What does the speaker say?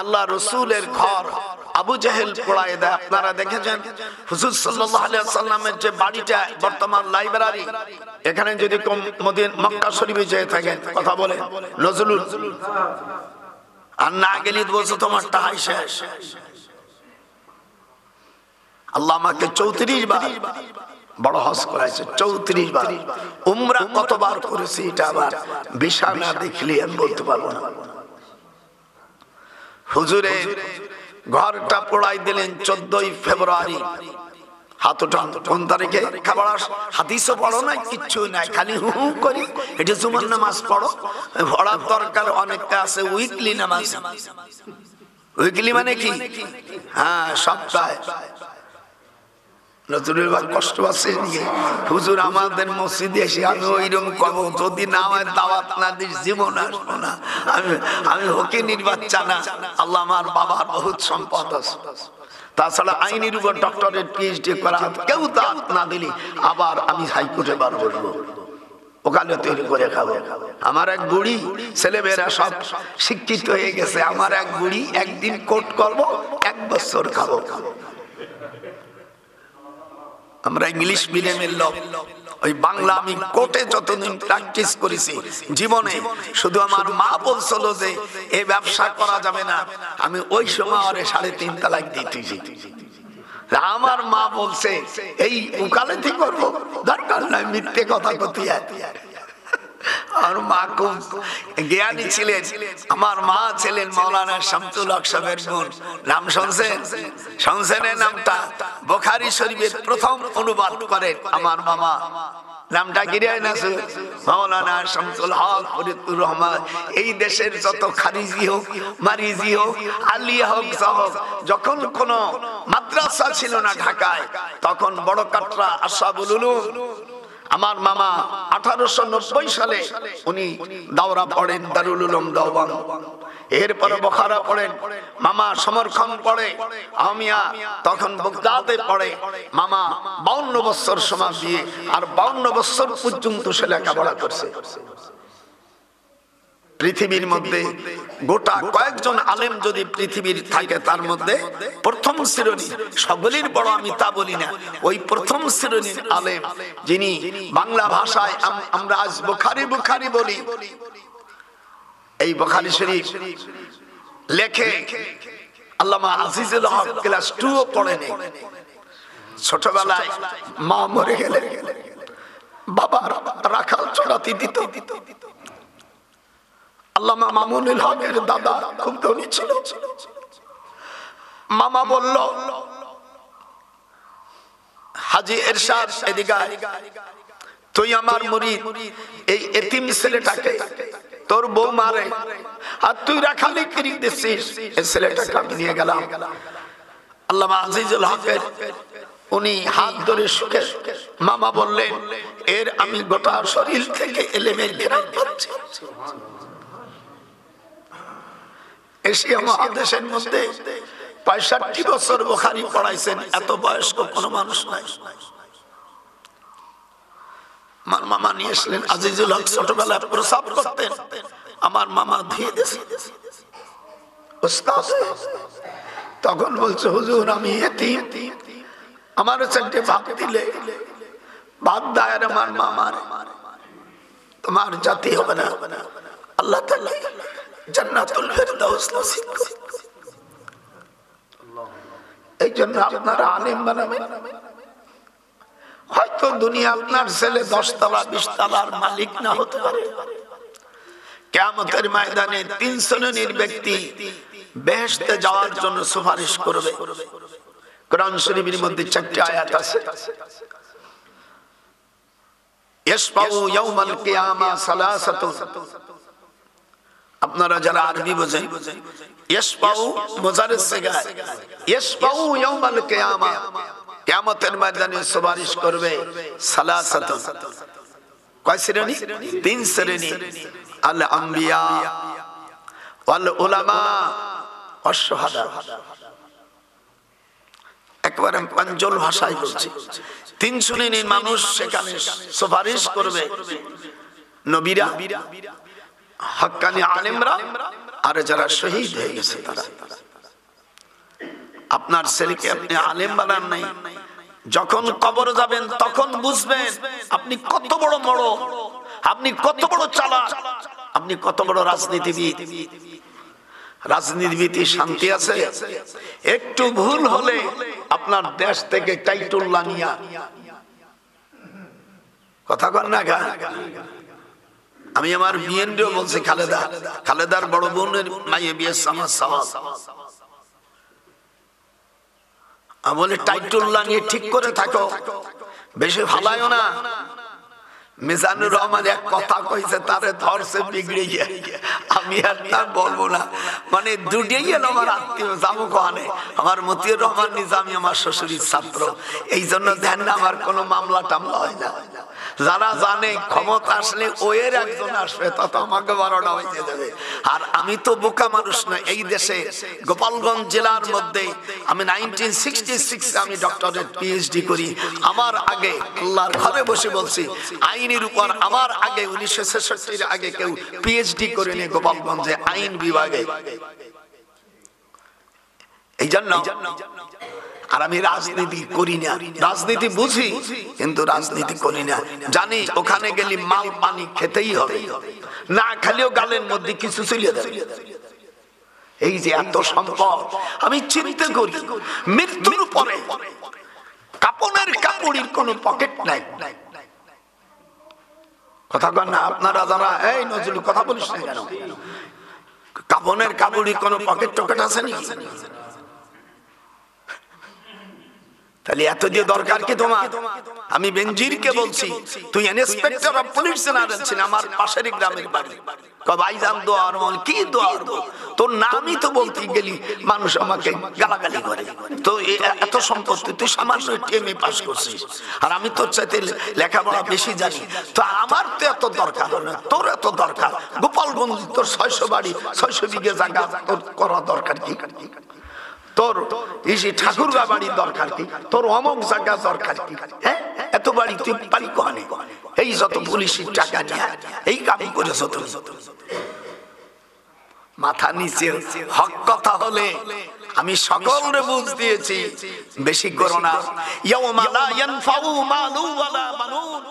আল্লাহ রসুলের ঘর আবু জেহেল পোড়ায় দেয়। আপনারা দেখেছেন হুজুর সাল্লাল্লাহু আলাইহি ওয়াসাল্লামের যে বাড়িটা বর্তমান লাইব্রেরি, এখানে যদি মক্কা শরীফে যেয়ে থাকেন কথা বলেন নজরুল, আর না গেলে বলছো তোমার টাকাই শেষ। আল্লাহ আমাকে 34 বার বড় হজ করাইছে, 34 বার। উমরা কতবার করেছি এটা আবার বিছানা দেখলে আমি বলতে পারবো না। হুজুরের ঘরটা পোড়াই দিলেন 14 ফেব্রুয়ারি। হাত উঠান, কোন তারিখে? খাবার হাদিসও পড়ো না, কিচ্ছু নাই, খালি হু হু করি। এটা জুমার নামাজ পড়ো, পড়ার দরকার অনেকটা আছে। উইকলি নামাজ, উইকলি মানে কি? হ্যাঁ, সপ্তাহে। নজরুল ভাই কষ্ট আছে নিয়ে হুজুর আমাদের মসজিদে এসে আমি ওইরকম কব, যদি না হয় দাওয়াত না দিস জীবন আসবো না। আমি হকিনির বাচ্চা না, আল্লাহ আমার বাবার বহুত সম্পদ আছে। তাছাড়া আইনের উপর ডক্টরেট পিএইচডি করা, কেউ দাওয়াত না দিলি আবার আমি হাইকোর্টে বার বসবো, ওখানে তৈরি করে খাবো। আমার এক বুড়ি, ছেলেমেয়েরা সব শিক্ষিত হয়ে গেছে, আমার এক বুড়ি একদিন কোর্ট করবো, 1 বছর খাবো। আমরা ইংলিশ মিডিয়ামের লোক, ওই বাংলা আমি কোর্টে যতদিন প্র্যাকটিস করেছি জীবনে, শুধু আমার মা বলছিল যে এই ব্যবসা করা যাবে না, আমি ওই সময় আরে 3.5 তালাক দিতেছি। আমার মা বলছে এই উকালতি করবো, দরকার নাই, মিথ্যে কথা কথি। আর মা খুব জ্ঞানী ছিলেন। আমার মা ছিলেন মাওলানা শামসুল হক সাহেবের বোন। নাম শুনছেন? শুনছেন নামটা? বুখারী শরীফের প্রথম অনুবাদ করেন আমার মামা। নামটা কি রে? মাওলানা শামসুল হক ফরিদুর রহমান। এই দেশের যত খারিজি হোক, মারিজি হোক, আলিয়া হোক, যখন কোন মাদ্রাসা ছিল না ঢাকায়, তখন বড় কাটরা আসহাবুল উলুম, আমার মামা 1890 সালে উনি দাওরা পড়েন, দারুল উলুম দেওবন্দ। এরপরে বুখারা পড়েন, মামা সমরখান পড়ে, আমিয়া তখন বাগদাদে পড়ে। মামা 52 বছর সময় দিয়ে আর 52 বছর পর্যন্ত সে লেখাপড়া করছে। পৃথিবীর মধ্যে গোটা কয়েকজন আলেম যদি পৃথিবীর থাকে, তার মধ্যে প্রথম শ্রেণী, সকলের বড় আমি তা বলি না, ওই প্রথম শ্রেণীর আলেম যিনি বাংলা ভাষায় আমরা আজ বুখারী বুখারী বলি, এই বুখারী শরীফ লেখে আল্লামা আজিজুল হক ক্লাস 2 পড়েন। ছোটবেলায় মা মরে গেলে বাবা রাখাল চড়াতে দিত। আল্লামা মামুনুল হকের দাদা খুব ধনী ছিল। মামা বলল, হাজী এরশাদ এদিকে আয়, তুই আমার মুরিদ, এই এতিম ছেলেটাকে তোর বউ মারে আর তুই রাখালি কিরি দিছিস, এই ছেলেটাকে আমি নিয়ে গেলাম। আল্লামা আজিজুল হকের উনি হাত ধরে শুকে মামা বললেন, এর আমি গোটা শরীর থেকে এলেমের ঘ্রাণ পাচ্ছি। এশিয়া মহাদেশের মধ্যে 65 বছর বুখারী পড়াইছেন, এত বয়স্ক কোন মানুষ নাই। আমার মামা নিয়ে আসলেন। আজিজুল হক ছোটবেলায় প্রসাব করতেন, আমার মামা ধুয়ে দিয়েছে। তখন বলছে, হুজুর আমি এতিম, আমার 4টে ভাত দিলে ভাত দায়ের আমার মামার, তোমার জাতি হবে না, আল্লাহ তাআলা জান্নাতুল ফেরদাউস নসিব করে। এই জন্য আপনারা আলেম বানাবেন। হয়তো দুনিয়া আপনার ছেলে 10 তলা 20 তলার মালিক না হতে পারে, কিয়ামতের ময়দানে 3 শ্রেণীর ব্যক্তি বেহেশতে যাওয়ার জন্য সুপারিশ করবে। কোরআন শরীফের মধ্যে 4টি আয়াত আছে। ইয়াশফাউ ইয়াউমাল কিয়ামা সালাসাতুন, আপনারা যারা আরবি বোঝেন, ইয়াশফাউ মুজাররদ সিগা, ইয়াশফাউ ইয়াউমাল কিয়ামা, কিয়ামতের ময়দানে সুপারিশ করবে সালাসাতুন। কয় শ্রেণী? 3 শ্রেণী। আল আম্বিয়া ওয়াল উলামা ওয়াশ শুহাদা। একবারে পাঞ্জল ভাষায় বলছি, 3 শ্রেণীর মানুষ সেখানে সুপারিশ করবে। নবীরা, হক্কানি আলেমরা আর যারা শহীদ হয়ে গেছে তারা। আপনার ছেলেকে আপনি আলেম বানান নাই, যখন কবরে যাবেন তখন বুঝবেন আপনি কত বড় মড়, আপনি কত বড় চালাক, আপনি কত বড় রাজনীতিবিদ। রাজনীতিবিদে শান্তি আছে? একটু ভুল হলে আপনার দেশ থেকে টাইটুল্লাহ নিয়া কথা কন না গা। আমি আমার বিএনডিও বলছি, খালেদার বড় বোনের মাইয়ে বিয়ে আমার সওয়াব। আমি বলি টাইটুল্লাহ নিয়ে ঠিক করে থাকো, বেশি ভালাইও না। মিজানুর রহমান এক কথা কইছে, তারে ধরছে বিগড়ে গিয়ে, আমি আর তা বলবো না। মানে দুটিয়ে গেল আমার আত্মীয়, যাবো কোহানে। আমার মতিউর রহমান নিজামী আমার শ্বশুরের ছাত্র, এই জন্য দেন না আমার কোনো মামলা টামলা হয় না। যারা জানে ক্ষমতা আসলে ওয়ের একজন আসবে, তত আমাকে 12টা হয়ে যাবে। আর আমি তো বোকা মানুষ না। এই দেশে গোপালগঞ্জ জেলার মধ্যে আমি 1966 আমি ডক্টরেট পিএইচডি করি। আমার আগে আল্লাহর ঘরে বসে বলছি, আইনের উপর আমার আগে 1966 আগে কেউ পিএইচডি করেনি গোপালগঞ্জে আইন বিভাগে। এই জন্য আর আমি রাজনীতি করি না, রাজনীতি বুঝি কিন্তু রাজনীতি করি না। জানি ওখানে গেলে মাল পানি খেতেই হবে, না খালিও গালের মধ্যে কিছু চলে যাবে। এই যে এত সম্পদ, আমি চিন্তা করি মৃত্যুর পরে কাপড়ের কাপড়ের কোনো পকেট নাই। কথা কন না আপনারা যারা, এই নজরুল কথা বলিস না কেন? কাপড়ের কাপড়ের কোনো পকেট টকেট আছে নাকি? তাহলে এত দিয়ে দরকার কি তোমার? আমি বেনজিরকে বলছি, তুই ইন্সপেক্টর অফ পুলিশ ছিলেন আমার পাশের গ্রামের বাড়ি। ভাইজান দোয়ার মন কি দোয়ার, তোর নামই তো বলতে গেলি মানুষ আমাকে গালাগালি করে। তো এত সম্পত্তি, তুই সামান্য টিএমএ পাস করছিস, আর আমি তোর চাইতে লেখাপড়া বেশি জানি। তো আমার তো এত দরকার না, তোর এত দরকার। গোপালগঞ্জ তোর 600 বাড়ি, 600 বিঘে জায়গা তোর করা দরকার কি? তোর ইসি ঠাকুরগা বাড়ির দরকার কি? তোর অমক জায়গা দরকার কি? হ্যাঁ, এত বাড়ি তুই পারি কোহানে? এই যত পুলিশের টাকা নিয়ে এই কাম করেছ তুমি। মাথা নিচে হক কথা হলে আমি সকলরে বুঝ দিয়েছি, বেশি করো না। ইয়াউমা লা ইয়ানফাউ মালু ওয়ালা বানুন